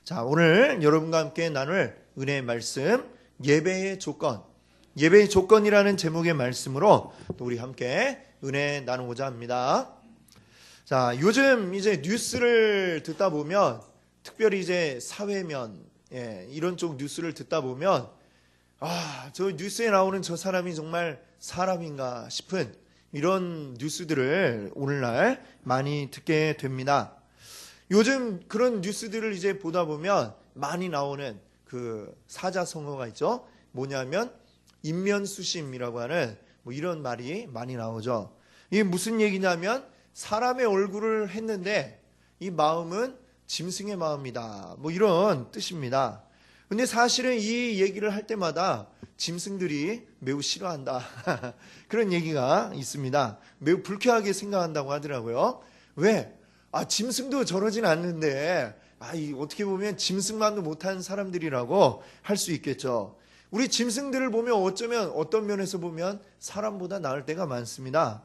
자, 오늘 여러분과 함께 나눌 은혜의 말씀, 예배의 조건, 예배의 조건이라는 제목의 말씀으로 또 우리 함께 은혜 나누고자 합니다. 자, 요즘 이제 뉴스를 듣다 보면, 특별히 이제 사회면, 이런 쪽 뉴스를 듣다 보면, 저 뉴스에 나오는 저 사람이 정말 사람인가 싶은 이런 뉴스들을 오늘날 많이 듣게 됩니다. 요즘 그런 뉴스들을 이제 보다 보면 많이 나오는 그 사자성어가 있죠. 뭐냐면 인면수심이라고 하는 이런 말이 많이 나오죠. 이게 무슨 얘기냐면 사람의 얼굴을 했는데 이 마음은 짐승의 마음이다. 이런 뜻입니다. 근데 사실은 이 얘기를 할 때마다 짐승들이 매우 싫어한다. 그런 얘기가 있습니다. 매우 불쾌하게 생각한다고 하더라고요. 왜? 짐승도 저러진 않는데, 어떻게 보면 짐승만도 못한 사람들이라고 할 수 있겠죠. 우리 짐승들을 보면 어쩌면 어떤 면에서 보면 사람보다 나을 때가 많습니다.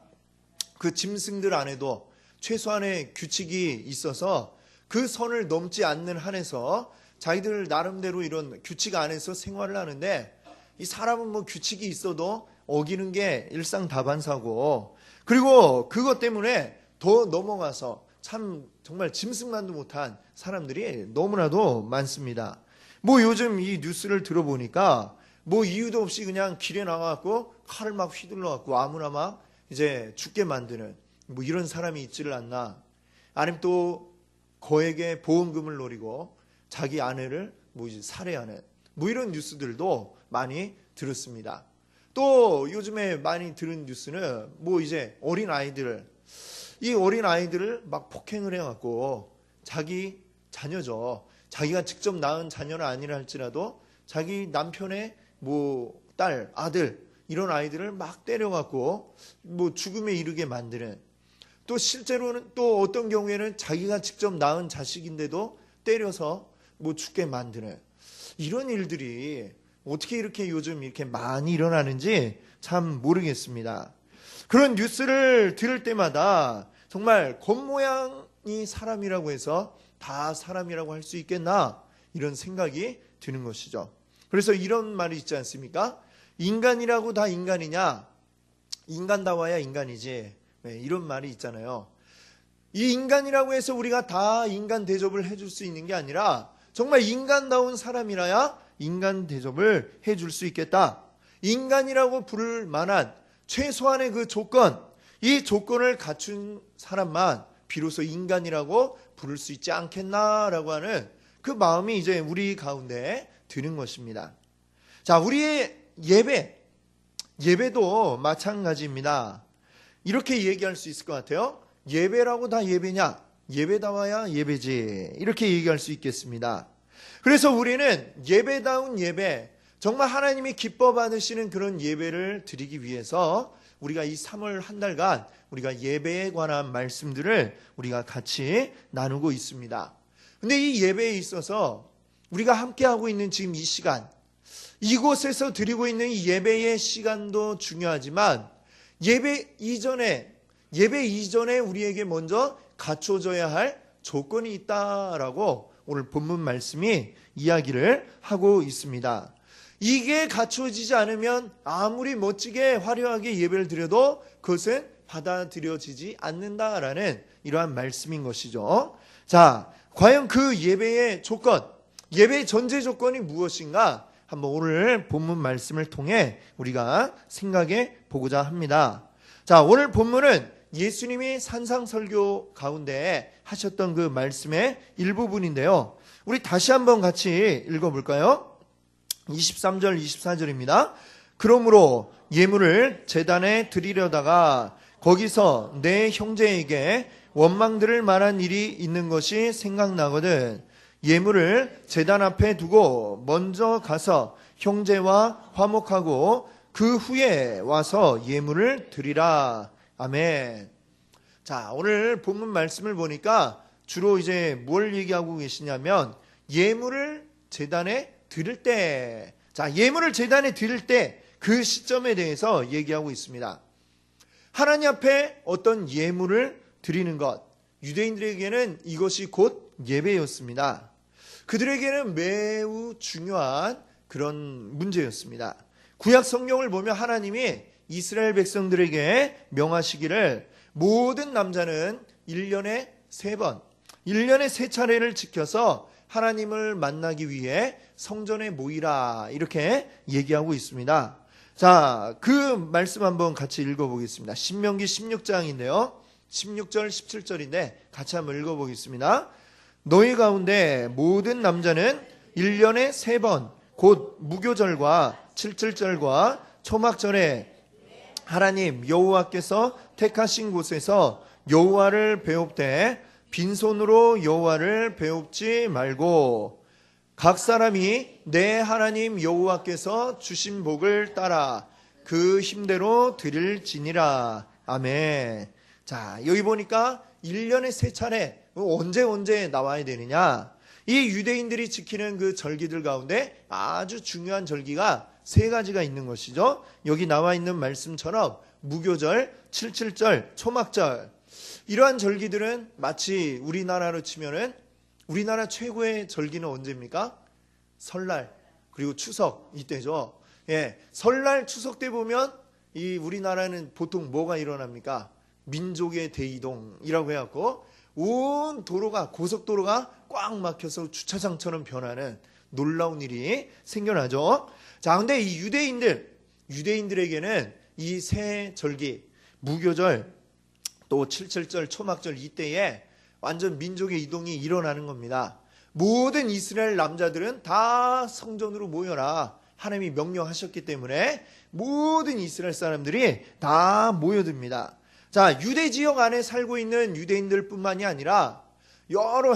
그 짐승들 안에도 최소한의 규칙이 있어서 그 선을 넘지 않는 한에서 자기들 나름대로 이런 규칙 안에서 생활을 하는데, 이 사람은 규칙이 있어도 어기는 게 일상다반사고, 그리고 그것 때문에 더 넘어가서 정말 짐승만도 못한 사람들이 너무나도 많습니다. 요즘 이 뉴스를 들어보니까 이유도 없이 그냥 길에 나가갖고 칼을 막 휘둘러갖고 아무나 막 이제 죽게 만드는 이런 사람이 있지를 않나. 아니면 또 거액의 보험금을 노리고 자기 아내를 이제 살해하는 이런 뉴스들도 많이 들었습니다. 또 요즘에 많이 들은 뉴스는 이제 어린 아이들을, 이 어린 아이들을 막 폭행을 해갖고 자기 자녀죠. 자기가 직접 낳은 자녀는 아니라 할지라도 자기 남편의 딸, 아들 이런 아이들을 막 때려갖고 죽음에 이르게 만드는, 또 실제로는 또 어떤 경우에는 자기가 직접 낳은 자식인데도 때려서 죽게 만드는 이런 일들이 어떻게 이렇게 요즘 이렇게 많이 일어나는지 참 모르겠습니다. 그런 뉴스를 들을 때마다 정말 겉모양이 사람이라고 해서 다 사람이라고 할 수 있겠나 이런 생각이 드는 것이죠. 그래서 이런 말이 있지 않습니까? 인간이라고 다 인간이냐? 인간다워야 인간이지. 이런 말이 있잖아요. 이 인간이라고 해서 우리가 다 인간 대접을 해줄 수 있는 게 아니라 정말 인간다운 사람이라야 인간 대접을 해줄 수 있겠다. 인간이라고 부를 만한 최소한의 그 조건, 이 조건을 갖춘 사람만 비로소 인간이라고 부를 수 있지 않겠나라고 하는 그 마음이 이제 우리 가운데 드는 것입니다. 자, 우리의 예배도 마찬가지입니다. 이렇게 얘기할 수 있을 것 같아요. 예배라고 다 예배냐? 예배다워야 예배지. 이렇게 얘기할 수 있겠습니다. 그래서 우리는 예배다운 예배, 정말 하나님이 기뻐 받으시는 그런 예배를 드리기 위해서 우리가 이 3월 한 달간 우리가 예배에 관한 말씀들을 우리가 같이 나누고 있습니다. 근데 이 예배에 있어서 우리가 함께하고 있는 지금 이 시간, 이곳에서 드리고 있는 이 예배의 시간도 중요하지만 예배 이전에 우리에게 먼저 갖춰져야 할 조건이 있다라고 오늘 본문 말씀이 이야기를 하고 있습니다. 이게 갖춰지지 않으면 아무리 멋지게 화려하게 예배를 드려도 그것은 받아들여지지 않는다라는 이러한 말씀인 것이죠. 자, 과연 그 예배의 조건, 예배의 전제 조건이 무엇인가? 한번 오늘 본문 말씀을 통해 우리가 생각해 보고자 합니다. 자, 오늘 본문은 예수님이 산상설교 가운데 하셨던 그 말씀의 일부분인데요. 우리 다시 한번 같이 읽어볼까요? 23절 24절입니다. 그러므로 예물을 제단에 드리려다가 거기서 내 형제에게 원망들을 말한 일이 있는 것이 생각나거든 예물을 제단 앞에 두고 먼저 가서 형제와 화목하고 그 후에 와서 예물을 드리라. 아멘. 자, 오늘 본문 말씀을 보니까 주로 이제 뭘 얘기하고 계시냐면 예물을 제단에 드릴 때, 자, 예물을 제단에 드릴 때 그 시점에 대해서 얘기하고 있습니다. 하나님 앞에 어떤 예물을 드리는 것, 유대인들에게는 이것이 곧 예배였습니다. 그들에게는 매우 중요한 그런 문제였습니다. 구약 성경을 보면 하나님이 이스라엘 백성들에게 명하시기를 모든 남자는 1년에 3번, 1년에 3차례를 지켜서 하나님을 만나기 위해 성전에 모이라 이렇게 얘기하고 있습니다. 자, 그 말씀 한번 같이 읽어보겠습니다. 신명기 16장인데요. 16절 17절인데 같이 한번 읽어보겠습니다. 너희 가운데 모든 남자는 1년에 3번 곧 무교절과 칠칠절과 초막절에 하나님 여호와께서 택하신 곳에서 여호와를 배웁되 빈손으로 여호와를 배웁지 말고 각 사람이 내 하나님 여호와께서 주신 복을 따라 그 힘대로 드릴지니라. 아멘. 자, 여기 보니까 1년에 3차례 언제 나와야 되느냐? 이 유대인들이 지키는 그 절기들 가운데 아주 중요한 절기가 3가지가 있는 것이죠. 여기 나와 있는 말씀처럼 무교절, 칠칠절, 초막절, 이러한 절기들은 마치 우리나라로 치면은 우리나라 최고의 절기는 언제입니까? 설날 그리고 추석 이때죠. 예, 설날 추석 때 보면 이 우리나라는 보통 뭐가 일어납니까? 민족의 대이동이라고 해갖고 온 도로가 고속도로가 꽉 막혀서 주차장처럼 변하는 놀라운 일이 생겨나죠. 자, 근데 이 유대인들에게는 이 세 절기, 무교절, 또 칠칠절, 초막절 이때에 완전 민족의 이동이 일어나는 겁니다. 모든 이스라엘 남자들은 다 성전으로 모여라. 하나님이 명령하셨기 때문에 모든 이스라엘 사람들이 다 모여듭니다. 자, 유대 지역 안에 살고 있는 유대인들 뿐만이 아니라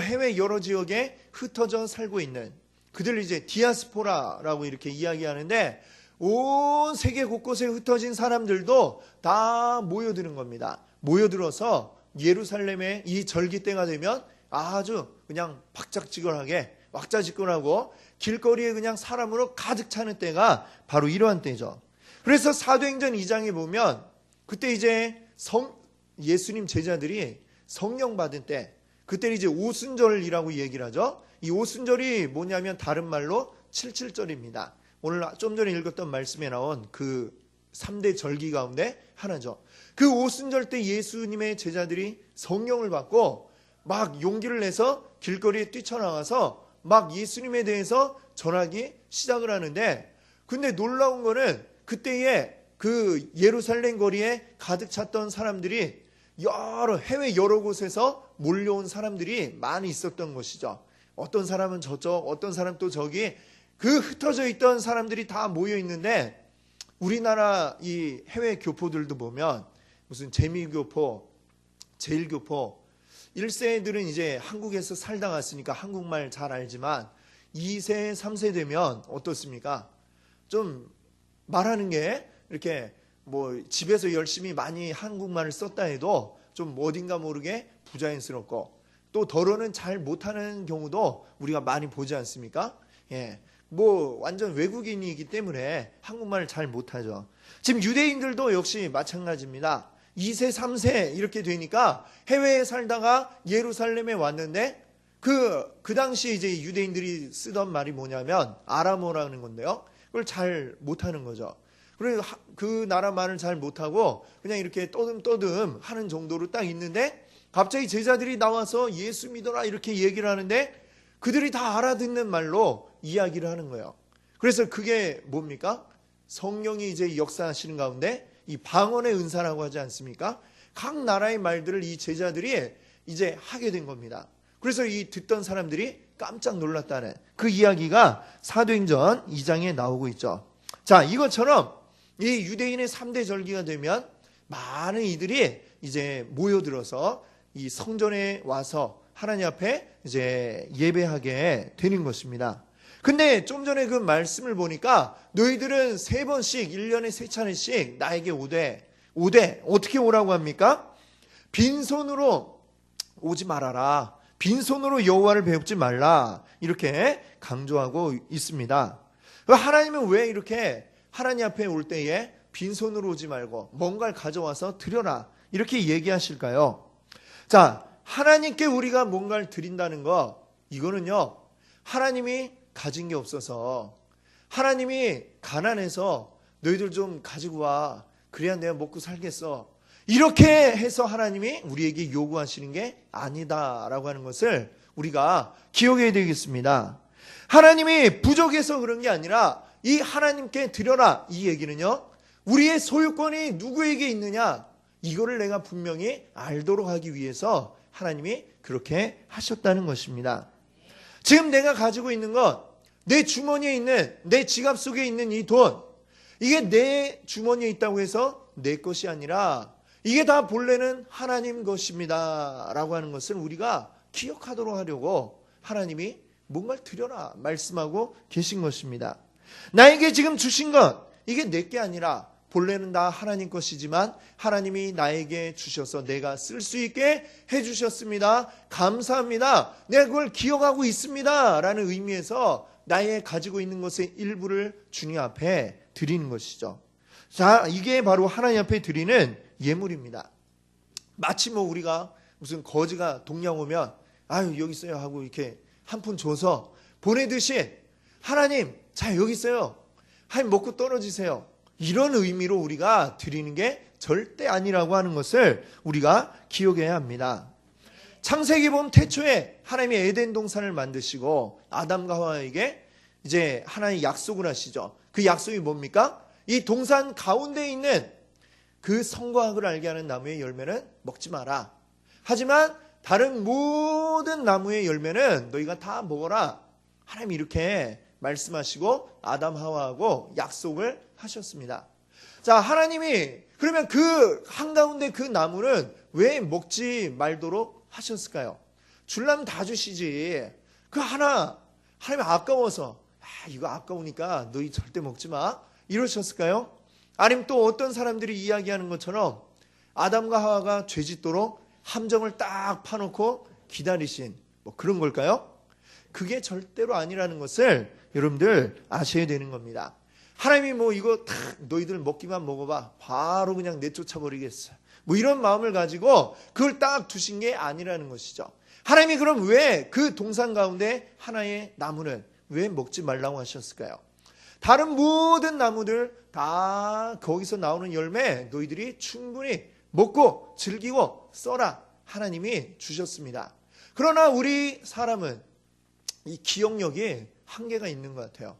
해외 여러 지역에 흩어져 살고 있는 그들 이제 디아스포라라고 이렇게 이야기하는데 온 세계 곳곳에 흩어진 사람들도 다 모여드는 겁니다. 모여들어서 예루살렘의 이 절기 때가 되면 아주 그냥 박작지근하게 왁자지근하고 길거리에 그냥 사람으로 가득 차는 때가 바로 이러한 때죠. 그래서 사도행전 2장에 보면 그때 이제 예수님 제자들이 성령 받은 때, 그때 이제 오순절이라고 얘기를 하죠. 이 오순절이 뭐냐면 다른 말로 칠칠절입니다. 오늘 좀 전에 읽었던 말씀에 나온 그 3대 절기 가운데 하나죠. 그 오순절 때 예수님의 제자들이 성령을 받고 막 용기를 내서 길거리에 뛰쳐나가서 막 예수님에 대해서 전하기 시작을 하는데, 근데 놀라운 거는 그때에 그 예루살렘 거리에 가득 찼던 사람들이 해외 여러 곳에서 몰려온 사람들이 많이 있었던 것이죠. 어떤 사람은 저쪽, 어떤 사람 또 저기, 그 흩어져 있던 사람들이 다 모여 있는데, 우리나라 이 해외 교포들도 보면 무슨 재미교포, 제일교포, 1세들은 이제 한국에서 살다 갔으니까 한국말 잘 알지만 2세, 3세 되면 어떻습니까? 좀 말하는 게 이렇게 뭐 집에서 열심히 많이 한국말을 썼다 해도 좀 어딘가 모르게 부자연스럽고 또 더러는 잘 못하는 경우도 우리가 많이 보지 않습니까? 예, 뭐 완전 외국인이기 때문에 한국말을 잘 못하죠. 지금 유대인들도 역시 마찬가지입니다. 2세, 3세 이렇게 되니까 해외에 살다가 예루살렘에 왔는데 그 당시에 이제 유대인들이 쓰던 말이 뭐냐면 아람어라는 건데요. 그걸 잘 못하는 거죠. 그래서 그 나라 말을 잘 못하고 그냥 이렇게 떠듬떠듬 하는 정도로 딱 있는데 갑자기 제자들이 나와서 예수 믿어라 이렇게 얘기를 하는데 그들이 다 알아듣는 말로 이야기를 하는 거예요. 그래서 그게 뭡니까? 성령이 이제 역사하시는 가운데 이 방언의 은사라고 하지 않습니까? 각 나라의 말들을 이 제자들이 이제 하게 된 겁니다. 그래서 이 듣던 사람들이 깜짝 놀랐다는 그 이야기가 사도행전 2장에 나오고 있죠. 자, 이것처럼 이 유대인의 3대 절기가 되면 많은 이들이 이제 모여들어서 이 성전에 와서 하나님 앞에 이제 예배하게 되는 것입니다. 근데 좀 전에 그 말씀을 보니까 너희들은 3번씩 1년에 3차례씩 나에게 오되 어떻게 오라고 합니까? 빈손으로 오지 말아라. 빈손으로 여호와를 배웁지 말라. 이렇게 강조하고 있습니다. 하나님은 왜 이렇게 하나님 앞에 올 때에 빈손으로 오지 말고 뭔가를 가져와서 드려라 이렇게 얘기하실까요? 자, 하나님께 우리가 뭔가를 드린다는 거, 이거는요 하나님이 가진 게 없어서, 하나님이 가난해서 너희들 좀 가지고 와. 그래야 내가 먹고 살겠어. 이렇게 해서 하나님이 우리에게 요구하시는 게 아니다라고 하는 것을 우리가 기억해야 되겠습니다. 하나님이 부족해서 그런 게 아니라 이 하나님께 드려라, 이 얘기는요, 우리의 소유권이 누구에게 있느냐, 이거를 내가 분명히 알도록 하기 위해서 하나님이 그렇게 하셨다는 것입니다. 지금 내가 가지고 있는 것, 내 주머니에 있는, 내 지갑 속에 있는 이 돈, 이게 내 주머니에 있다고 해서 내 것이 아니라 이게 다 본래는 하나님 것입니다 라고 하는 것을 우리가 기억하도록 하려고 하나님이 뭔가를 드려라 말씀하고 계신 것입니다. 나에게 지금 주신 것, 이게 내 게 아니라 본래는 다 하나님 것이지만 하나님이 나에게 주셔서 내가 쓸 수 있게 해주셨습니다. 감사합니다. 내가 그걸 기억하고 있습니다 라는 의미에서 나의 가지고 있는 것의 일부를 주님 앞에 드리는 것이죠. 자, 이게 바로 하나님 앞에 드리는 예물입니다. 마치 뭐 우리가 무슨 거지가 동양 오면 아유 여기 있어요 하고 이렇게 한 푼 줘서 보내듯이 하나님 자 여기 있어요. 하나님 먹고 떨어지세요. 이런 의미로 우리가 드리는 게 절대 아니라고 하는 것을 우리가 기억해야 합니다. 창세기 보면 태초에 하나님이 에덴 동산을 만드시고 아담과 하와에게 이제 하나님 약속을 하시죠. 그 약속이 뭡니까? 이 동산 가운데 있는 그 선과 악을 알게 하는 나무의 열매는 먹지 마라. 하지만 다른 모든 나무의 열매는 너희가 다 먹어라. 하나님이 이렇게 말씀하시고 아담 하와하고 약속을 하셨습니다. 자, 하나님이 그러면 그 한가운데 그 나무는 왜 먹지 말도록 하셨을까요? 줄라면 다 주시지. 그 하나 하나님 아까워서 이거 아까우니까 너희 절대 먹지 마 이러셨을까요? 아니면 또 어떤 사람들이 이야기하는 것처럼 아담과 하와가 죄짓도록 함정을 딱 파놓고 기다리신 뭐 그런 걸까요? 그게 절대로 아니라는 것을 여러분들 아셔야 되는 겁니다. 하나님이 뭐 이거 다 너희들 먹기만 먹어봐 바로 그냥 내쫓아 버리겠어 뭐 이런 마음을 가지고 그걸 딱 두신 게 아니라는 것이죠. 하나님이 그럼 왜 그 동산 가운데 하나의 나무는 왜 먹지 말라고 하셨을까요? 다른 모든 나무들 다 거기서 나오는 열매 너희들이 충분히 먹고 즐기고 써라 하나님이 주셨습니다. 그러나 우리 사람은 이 기억력이 한계가 있는 것 같아요.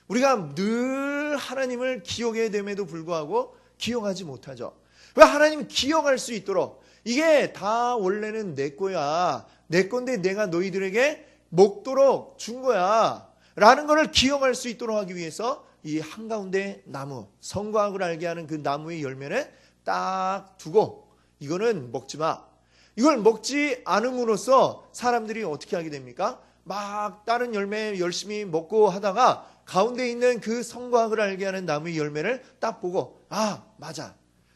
우리가 늘 하나님을 기억해야 됨에도 불구하고 기억하지 못하죠. 왜 하나님 기억할 수 있도록 이게 다 원래는 내 거야. 내 건데 내가 너희들에게 먹도록 준 거야. 라는 것을 기억할 수 있도록 하기 위해서 이 한가운데 나무, 선과 악을 알게 하는 그 나무의 열매는 딱 두고 이거는 먹지 마. 이걸 먹지 않음으로써 사람들이 어떻게 하게 됩니까? 막 다른 열매 열심히 먹고 하다가 가운데 있는 그 선과 악을 알게 하는 나무의 열매를 딱 보고 아 맞아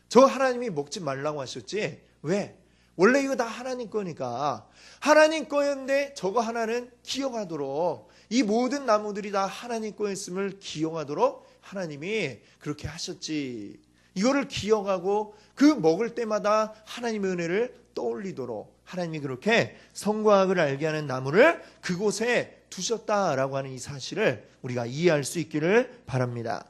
저 하나님이 먹지 말라고 하셨지. 왜? 원래 이거 다 하나님 거니까 하나님 거였는데 저거 하나는 기억하도록 이 모든 나무들이 다 하나님 거였음을 기억하도록 하나님이 그렇게 하셨지. 이거를 기억하고 그 먹을 때마다 하나님의 은혜를 떠올리도록 하나님이 그렇게 선과 악을 알게 하는 나무를 그곳에 두셨다라고 하는 이 사실을 우리가 이해할 수 있기를 바랍니다.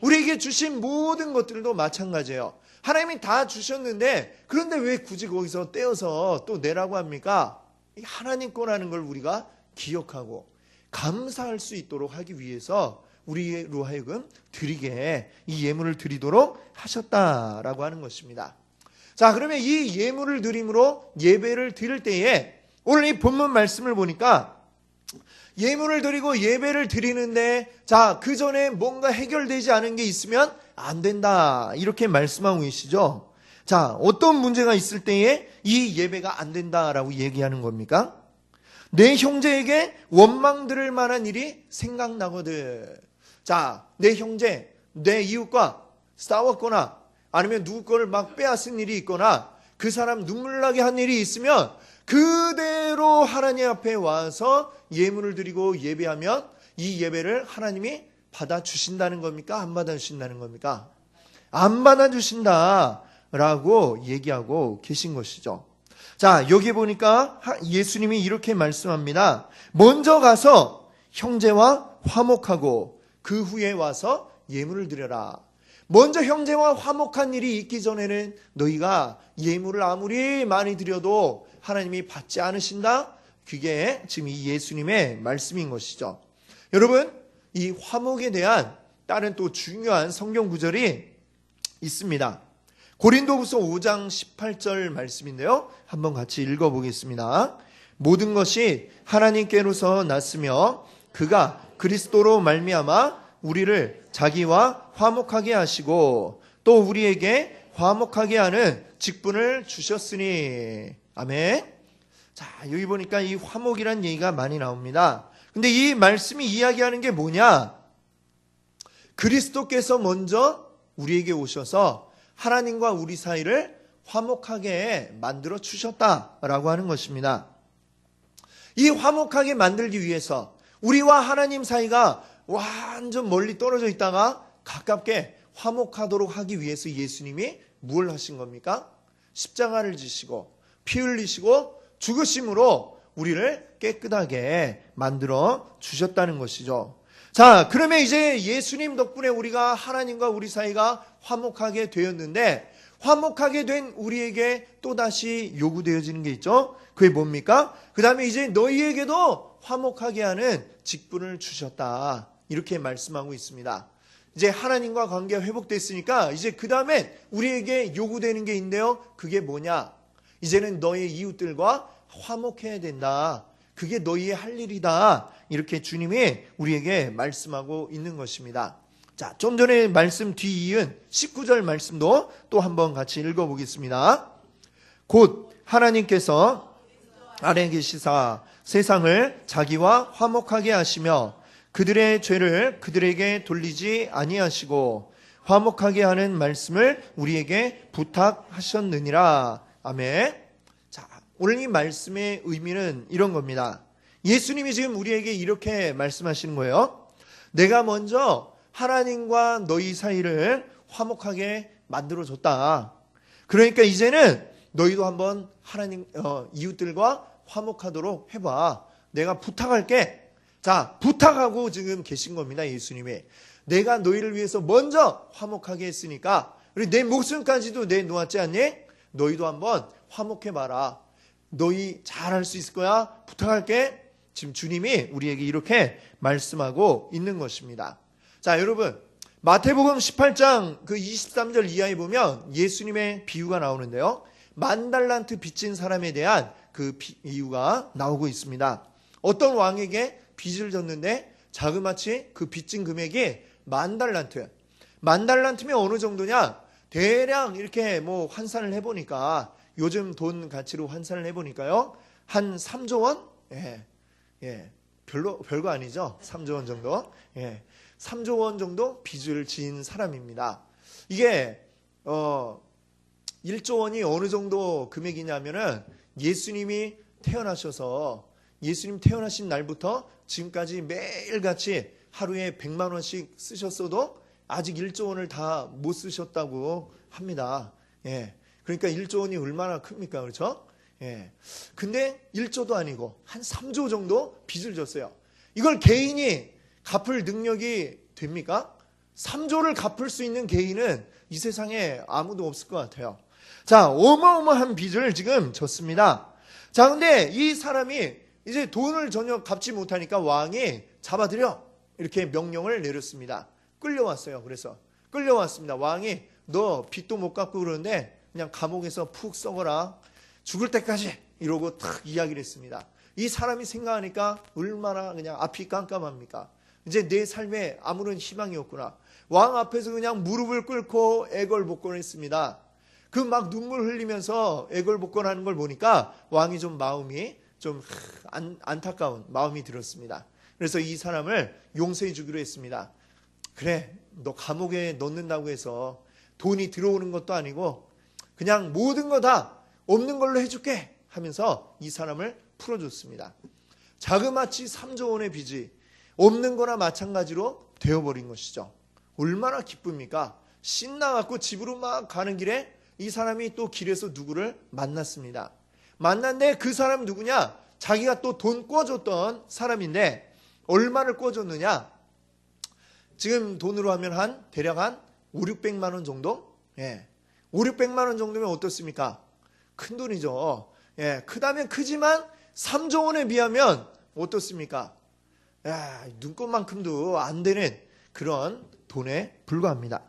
우리에게 주신 모든 것들도 마찬가지예요. 하나님이 다 주셨는데 그런데 왜 굳이 거기서 떼어서 또 내라고 합니까? 하나님 거라는 걸 우리가 기억하고 감사할 수 있도록 하기 위해서 우리로 하여금 드리게 이 예물을 드리도록 하셨다라고 하는 것입니다. 자, 그러면 이 예물을 드림으로 예배를 드릴 때에 오늘 이 본문 말씀을 보니까 예물을 드리고 예배를 드리는데 자, 그 전에 뭔가 해결되지 않은 게 있으면 안 된다. 이렇게 말씀하고 계시죠. 자, 어떤 문제가 있을 때에 이 예배가 안 된다라고 얘기하는 겁니까? 내 형제에게 원망 들을 만한 일이 생각나거든. 자, 내 형제, 내 이웃과 싸웠거나 아니면 누구 거를 막 빼앗은 일이 있거나 그 사람 눈물 나게 한 일이 있으면 그대로 하나님 앞에 와서 예물을 드리고 예배하면 이 예배를 하나님이 받아주신다는 겁니까? 안 받아주신다는 겁니까? 안 받아주신다라고 얘기하고 계신 것이죠. 자, 여기 보니까 예수님이 이렇게 말씀합니다. 먼저 가서 형제와 화목하고 그 후에 와서 예물을 드려라. 먼저 형제와 화목한 일이 있기 전에는 너희가 예물을 아무리 많이 드려도 하나님이 받지 않으신다? 그게 지금 이 예수님의 말씀인 것이죠. 여러분, 이 화목에 대한 다른 또 중요한 성경 구절이 있습니다. 고린도후서 5장 18절 말씀인데요. 한번 같이 읽어보겠습니다. 모든 것이 하나님께로서 났으며 그가 그리스도로 말미암아 우리를 자기와 화목하게 하시고 또 우리에게 화목하게 하는 직분을 주셨으니. 아멘. 자, 여기 보니까 이 화목이란 얘기가 많이 나옵니다. 근데 이 말씀이 이야기하는 게 뭐냐? 그리스도께서 먼저 우리에게 오셔서 하나님과 우리 사이를 화목하게 만들어 주셨다라고 하는 것입니다. 이 화목하게 만들기 위해서 우리와 하나님 사이가 완전 멀리 떨어져 있다가 가깝게 화목하도록 하기 위해서 예수님이 뭘 하신 겁니까? 십자가를 지시고 피 흘리시고 죽으심으로 우리를 깨끗하게 만들어 주셨다는 것이죠. 자, 그러면 이제 예수님 덕분에 우리가 하나님과 우리 사이가 화목하게 되었는데, 화목하게 된 우리에게 또다시 요구되어지는 게 있죠. 그게 뭡니까? 그 다음에 이제 너희에게도 화목하게 하는 직분을 주셨다. 이렇게 말씀하고 있습니다. 이제 하나님과 관계가 회복됐으니까 이제 그 다음에 우리에게 요구되는 게 있는데요. 그게 뭐냐? 이제는 너의 이웃들과 화목해야 된다. 그게 너희의 할 일이다. 이렇게 주님이 우리에게 말씀하고 있는 것입니다. 자, 좀 전에 말씀 뒤이은 19절 말씀도 또 한번 같이 읽어보겠습니다. 곧 하나님께서 아래 계시사 세상을 자기와 화목하게 하시며 그들의 죄를 그들에게 돌리지 아니하시고 화목하게 하는 말씀을 우리에게 부탁하셨느니라. 아멘. 자, 오늘 이 말씀의 의미는 이런 겁니다. 예수님이 지금 우리에게 이렇게 말씀하시는 거예요. 내가 먼저 하나님과 너희 사이를 화목하게 만들어줬다. 그러니까 이제는 너희도 한번 하나님 이웃들과 화목하도록 해봐. 내가 부탁할게. 자, 부탁하고 지금 계신 겁니다. 예수님이. 내가 너희를 위해서 먼저 화목하게 했으니까 그리고 내 목숨까지도 내놓았지 않니? 너희도 한번 화목해봐라. 너희 잘할 수 있을 거야. 부탁할게. 지금 주님이 우리에게 이렇게 말씀하고 있는 것입니다. 자, 여러분, 마태복음 18장 그 23절 이하에 보면 예수님의 비유가 나오는데요. 10,000달란트 빚진 사람에 대한 그 비유가 나오고 있습니다. 어떤 왕에게 빚을 졌는데 자그마치 그 빚진 금액이 10,000달란트. 10,000달란트면 어느 정도냐? 대략 이렇게 뭐 환산을 해보니까 요즘 돈 가치로 환산을 해보니까요. 한 3조 원? 별거 아니죠? 3조 원 정도? 3조 원 정도 빚을 지은 사람입니다. 이게 1조 원이 어느 정도 금액이냐면은 예수님이 태어나셔서 예수님 태어나신 날부터 지금까지 매일같이 하루에 100만 원씩 쓰셨어도 아직 1조 원을 다 못 쓰셨다고 합니다. 그러니까 1조 원이 얼마나 큽니까? 그렇죠? 근데 1조도 아니고 한 3조 정도 빚을 졌어요. 이걸 개인이 갚을 능력이 됩니까? 3조를 갚을 수 있는 개인은 이 세상에 아무도 없을 것 같아요. 자, 어마어마한 빚을 지금 졌습니다. 자, 근데 이 사람이 이제 돈을 전혀 갚지 못하니까 왕이 잡아들여 이렇게 명령을 내렸습니다. 끌려왔어요. 그래서 끌려왔습니다. 왕이 너 빚도 못 갚고 그러는데 그냥 감옥에서 푹 썩어라. 죽을 때까지 이러고 탁 이야기를 했습니다. 이 사람이 생각하니까 얼마나 그냥 앞이 깜깜합니까? 이제 내 삶에 아무런 희망이 없구나. 왕 앞에서 그냥 무릎을 꿇고 애걸복걸했습니다. 그 막 눈물 흘리면서 애걸복걸하는 걸 보니까 왕이 좀 마음이 좀 안타까운 마음이 들었습니다. 그래서 이 사람을 용서해 주기로 했습니다. 그래, 너 감옥에 넣는다고 해서 돈이 들어오는 것도 아니고 그냥 모든 거 다 없는 걸로 해줄게 하면서 이 사람을 풀어줬습니다. 자그마치 3조 원의 빚이 없는 거나 마찬가지로 되어버린 것이죠. 얼마나 기쁩니까? 신나갖고 집으로 막 가는 길에 이 사람이 또 길에서 누구를 만났습니다. 만났는데 그 사람 누구냐? 자기가 또 돈 꿔줬던 사람인데 얼마를 꿔줬느냐? 지금 돈으로 하면 대략 한 5, 600만 원 정도? 예. 5, 600만 원 정도면 어떻습니까? 큰 돈이죠. 예. 크다면 크지만 3조 원에 비하면 어떻습니까? 야, 눈꽃만큼도 안 되는 그런 돈에 불과합니다.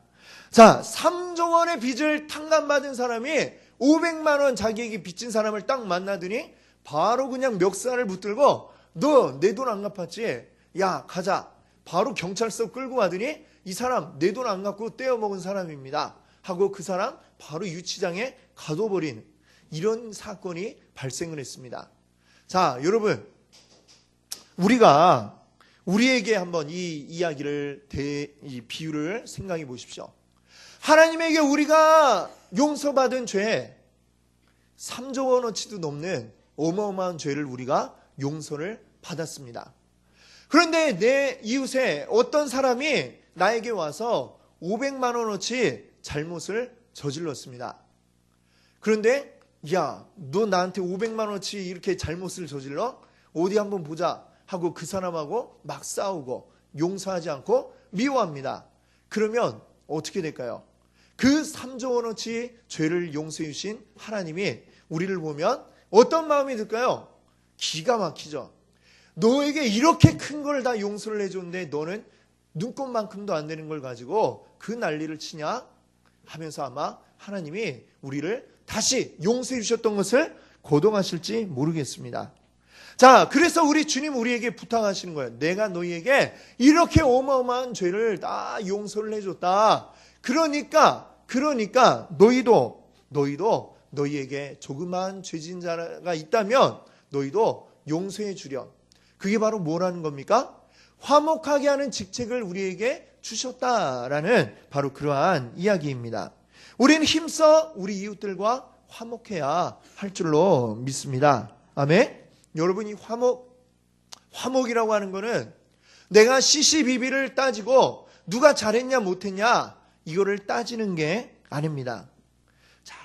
자, 3조 원의 빚을 탕감받은 사람이 500만 원 자기에게 빚진 사람을 딱 만나더니 바로 그냥 멱살을 붙들고 너 내 돈 안 갚았지? 야, 가자. 바로 경찰서 끌고 가더니 이 사람 내 돈 안 갚고 떼어먹은 사람입니다. 하고 그 사람 바로 유치장에 가둬버린 이런 사건이 발생을 했습니다. 자, 여러분, 우리에게 한번 이 이야기를, 이 비유를 생각해 보십시오. 하나님에게 우리가 용서받은 죄, 3조 원어치도 넘는 어마어마한 죄를 우리가 용서를 받았습니다. 그런데 내 이웃에 어떤 사람이 나에게 와서 500만 원어치 잘못을 저질렀습니다. 그런데 야, 너 나한테 500만 원어치 이렇게 잘못을 저질러? 어디 한번 보자 하고 그 사람하고 막 싸우고 용서하지 않고 미워합니다. 그러면 어떻게 될까요? 그 3조 원어치 죄를 용서해 주신 하나님이 우리를 보면 어떤 마음이 들까요? 기가 막히죠. 너에게 이렇게 큰 걸 다 용서를 해줬는데 너는 눈꽃만큼도 안 되는 걸 가지고 그 난리를 치냐? 하면서 아마 하나님이 우리를 다시 용서해 주셨던 것을 고동하실지 모르겠습니다. 자, 그래서 우리 주님 우리에게 부탁하시는 거예요. 내가 너희에게 이렇게 어마어마한 죄를 다 용서를 해줬다. 그러니까 너희도 너희에게 조그마한 죄진 자가 있다면 너희도 용서해 주렴. 그게 바로 뭐라는 겁니까? 화목하게 하는 직책을 우리에게 주셨다라는 바로 그러한 이야기입니다. 우리는 힘써 우리 이웃들과 화목해야 할 줄로 믿습니다. 아멘. 여러분, 이 화목이라고 하는 거는 내가 시시비비를 따지고 누가 잘했냐 못했냐 이거를 따지는 게 아닙니다. 자,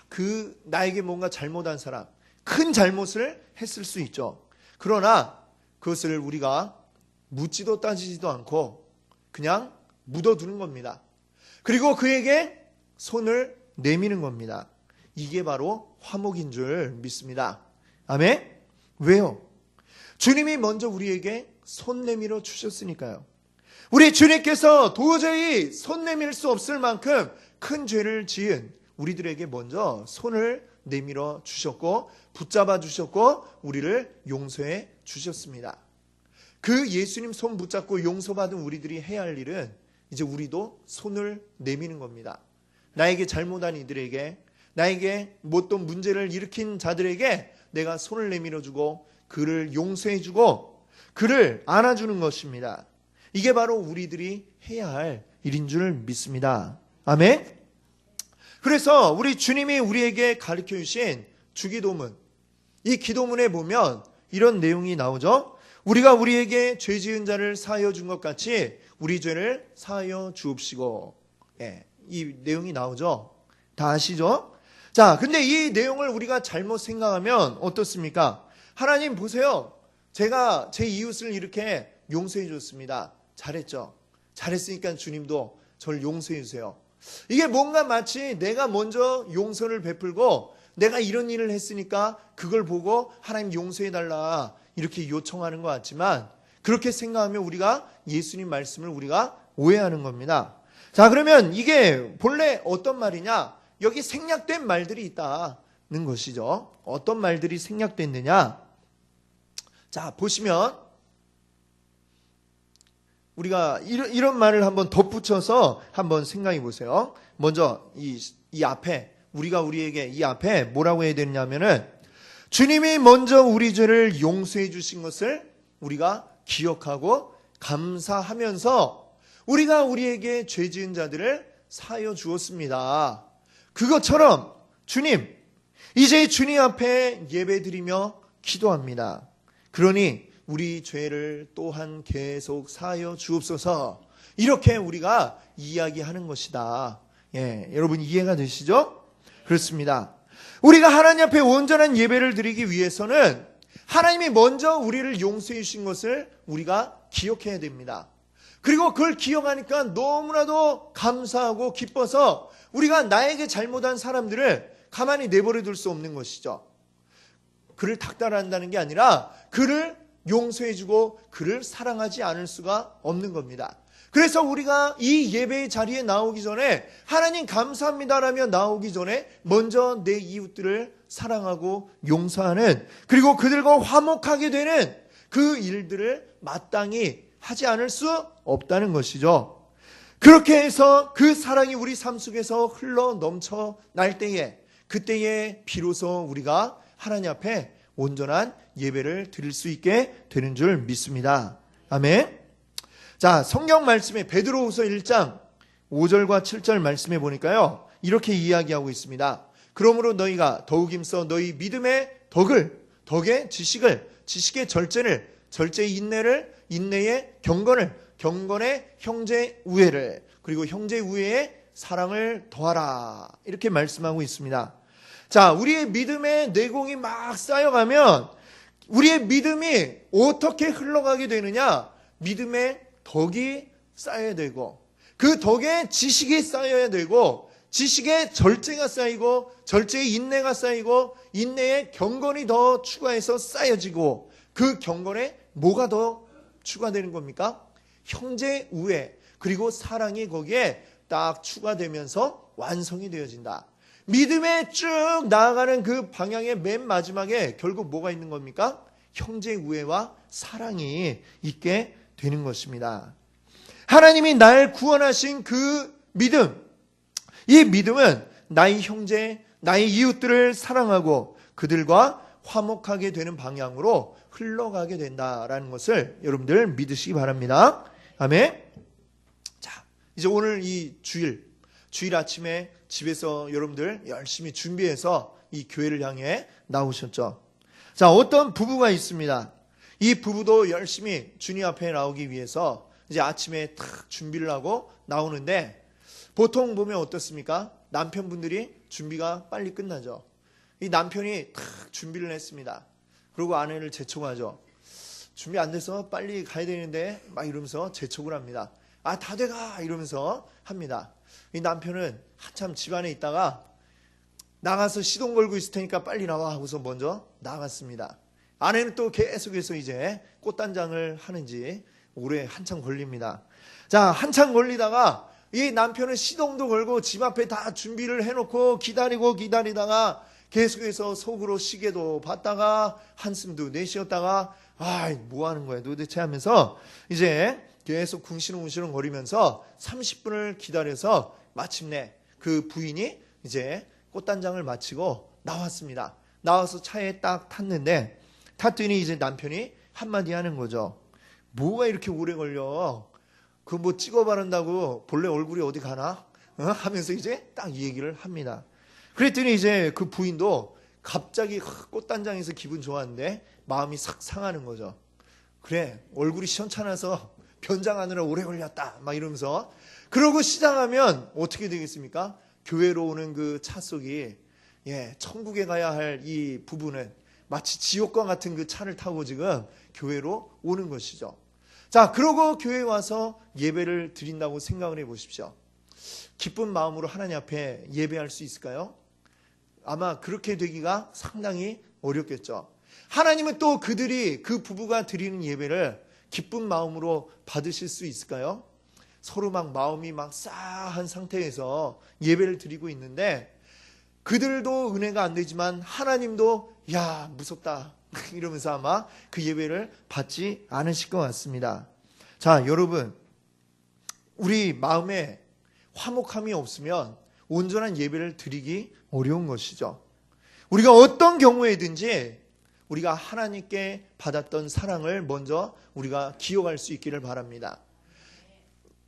나에게 뭔가 잘못한 사람, 큰 잘못을 했을 수 있죠. 그러나 그것을 우리가 묻지도 따지지도 않고 그냥 묻어두는 겁니다. 그리고 그에게 손을 내미는 겁니다. 이게 바로 화목인 줄 믿습니다. 아멘? 왜요? 주님이 먼저 우리에게 손 내밀어 주셨으니까요. 우리 주님께서 도저히 손 내밀 수 없을 만큼 큰 죄를 지은 우리들에게 먼저 손을 내밀어 주셨고 붙잡아 주셨고 우리를 용서해 주셨습니다. 그 예수님 손 붙잡고 용서받은 우리들이 해야 할 일은 이제 우리도 손을 내미는 겁니다. 나에게 잘못한 이들에게, 나에게 또 문제를 일으킨 자들에게 내가 손을 내밀어주고 그를 용서해주고 그를 안아주는 것입니다. 이게 바로 우리들이 해야 할 일인 줄 믿습니다. 아멘. 그래서 우리 주님이 우리에게 가르쳐 주신 주기도문, 이 기도문에 보면 이런 내용이 나오죠. 우리가 우리에게 죄 지은 자를 사하여 준 것 같이 우리 죄를 사하여 주옵시고. 이 내용이 나오죠. 다 아시죠? 자, 근데 이 내용을 우리가 잘못 생각하면 어떻습니까? 하나님 보세요. 제가 제 이웃을 이렇게 용서해 줬습니다. 잘했죠? 잘했으니까 주님도 저를 용서해 주세요. 이게 뭔가 마치 내가 먼저 용서를 베풀고 내가 이런 일을 했으니까 그걸 보고 하나님 용서해 달라 이렇게 요청하는 것 같지만 그렇게 생각하면 우리가 예수님 말씀을 우리가 오해하는 겁니다. 자, 그러면 이게 본래 어떤 말이냐? 여기 생략된 말들이 있다는 것이죠. 어떤 말들이 생략됐느냐? 자, 보시면 우리가 이런 말을 한번 덧붙여서 한번 생각해 보세요. 먼저 이 앞에 우리가 우리에게 이 앞에 뭐라고 해야 되느냐면은 주님이 먼저 우리 죄를 용서해 주신 것을 우리가 기억하고 감사하면서 우리가 우리에게 죄 지은 자들을 사하여 주었습니다. 그것처럼 주님, 이제 주님 앞에 예배드리며 기도합니다. 그러니 우리 죄를 또한 계속 사하여 주옵소서. 이렇게 우리가 이야기하는 것이다. 여러분 이해가 되시죠? 그렇습니다. 우리가 하나님 앞에 온전한 예배를 드리기 위해서는 하나님이 먼저 우리를 용서해 주신 것을 우리가 기억해야 됩니다. 그리고 그걸 기억하니까 너무나도 감사하고 기뻐서 우리가 나에게 잘못한 사람들을 가만히 내버려 둘 수 없는 것이죠. 그를 닥달한다는 게 아니라 그를 용서해주고 그를 사랑하지 않을 수가 없는 겁니다. 그래서 우리가 이 예배의 자리에 나오기 전에 하나님 감사합니다라며 나오기 전에 먼저 내 이웃들을 사랑하고 용서하는, 그리고 그들과 화목하게 되는 그 일들을 마땅히 하지 않을 수 없다는 것이죠. 그렇게 해서 그 사랑이 우리 삶 속에서 흘러 넘쳐 날 때에, 그때에 비로소 우리가 하나님 앞에 온전한 예배를 드릴 수 있게 되는 줄 믿습니다. 아멘. 자, 성경 말씀에 베드로후서 1장 5절과 7절 말씀해 보니까요, 이렇게 이야기하고 있습니다. 그러므로 너희가 더욱 힘써 너희 믿음의 덕의 지식의 절제를, 절제의 인내를, 인내의 경건을, 경건의 형제 우애를, 그리고 형제 우애의 사랑을 더하라. 이렇게 말씀하고 있습니다. 자, 우리의 믿음의 내공이 막 쌓여가면 우리의 믿음이 어떻게 흘러가게 되느냐? 믿음의 덕이 쌓여야 되고, 그 덕에 지식이 쌓여야 되고, 지식의 절제가 쌓이고, 절제의 인내가 쌓이고, 인내의 경건이 더 추가해서 쌓여지고, 그 경건에 뭐가 더 추가되는 겁니까? 형제 우애, 그리고 사랑이 거기에 딱 추가되면서 완성이 되어진다. 믿음에 쭉 나아가는 그 방향의 맨 마지막에 결국 뭐가 있는 겁니까? 형제 우애와 사랑이 있게 되는 것입니다. 하나님이 날 구원하신 그 믿음, 이 믿음은 나의 형제, 나의 이웃들을 사랑하고 그들과 화목하게 되는 방향으로 흘러가게 된다라는 것을 여러분들 믿으시기 바랍니다. 아멘. 자, 이제 오늘 이 주일 아침에 집에서 여러분들 열심히 준비해서 이 교회를 향해 나오셨죠. 자, 어떤 부부가 있습니다. 이 부부도 열심히 주님 앞에 나오기 위해서 이제 아침에 탁 준비를 하고 나오는데, 보통 보면 어떻습니까? 남편분들이 준비가 빨리 끝나죠. 이 남편이 탁 준비를 했습니다. 그리고 아내를 재촉하죠. 준비 안 돼서 빨리 가야 되는데 막 이러면서 재촉을 합니다. 아, 다 돼가 이러면서 합니다. 이 남편은 한참 집안에 있다가 나가서 시동 걸고 있을 테니까 빨리 나와 하고서 먼저 나갔습니다. 아내는 또 계속해서 이제 꽃단장을 하는지 오래 한참 걸립니다. 자, 한참 걸리다가 이 남편은 시동도 걸고 집 앞에 다 준비를 해놓고 기다리다가 계속해서 속으로 시계도 봤다가 한숨도 내쉬었다가 뭐 하는 거야 도대체 하면서 이제 계속 궁시렁궁시렁 거리면서 30분을 기다려서 마침내 그 부인이 이제 꽃단장을 마치고 나왔습니다. 나와서 차에 딱 탔더니 이제 남편이 한마디 하는 거죠. 뭐가 이렇게 오래 걸려? 그 뭐 찍어 바른다고 본래 얼굴이 어디 가나? 하면서 이제 딱 이 얘기를 합니다. 그랬더니 이제 그 부인도 갑자기 꽃단장에서 기분 좋았는데 마음이 싹 상하는 거죠. 그래, 얼굴이 시원찮아서 변장하느라 오래 걸렸다 막 이러면서, 그러고 시작하면 어떻게 되겠습니까? 교회로 오는 그 차 속이 천국에 가야 할 이 부부는 마치 지옥과 같은 그 차를 타고 지금 교회로 오는 것이죠. 자, 그러고 교회에 와서 예배를 드린다고 생각을 해보십시오. 기쁜 마음으로 하나님 앞에 예배할 수 있을까요? 아마 그렇게 되기가 상당히 어렵겠죠. 하나님은 또 그 부부가 드리는 예배를 기쁜 마음으로 받으실 수 있을까요? 서로 막 마음이 막 싸한 상태에서 예배를 드리고 있는데, 그들도 은혜가 안 되지만 하나님도 야 무섭다 이러면서 아마 그 예배를 받지 않으실 것 같습니다. 자, 여러분, 우리 마음에 화목함이 없으면 온전한 예배를 드리기 어려운 것이죠. 우리가 어떤 경우에든지 우리가 하나님께 받았던 사랑을 먼저 우리가 기억할 수 있기를 바랍니다.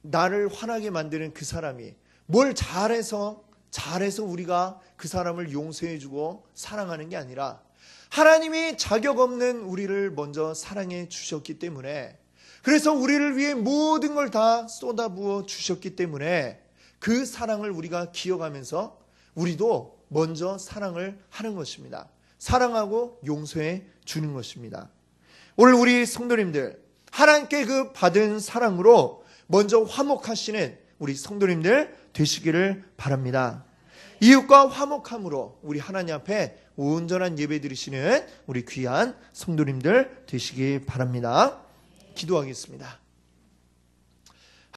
나를 화나게 만드는 그 사람이 뭘 잘해서 우리가 그 사람을 용서해주고 사랑하는 게 아니라, 하나님이 자격 없는 우리를 먼저 사랑해 주셨기 때문에, 그래서 우리를 위해 모든 걸 다 쏟아부어 주셨기 때문에 그 사랑을 우리가 기억하면서 우리도 먼저 사랑을 하는 것입니다. 사랑하고 용서해 주는 것입니다. 오늘 우리 성도님들, 하나님께 그 받은 사랑으로 먼저 화목하시는 우리 성도님들 되시기를 바랍니다. 이웃과 화목함으로 우리 하나님 앞에 온전한 예배 드리시는 우리 귀한 성도님들 되시기 바랍니다. 기도하겠습니다.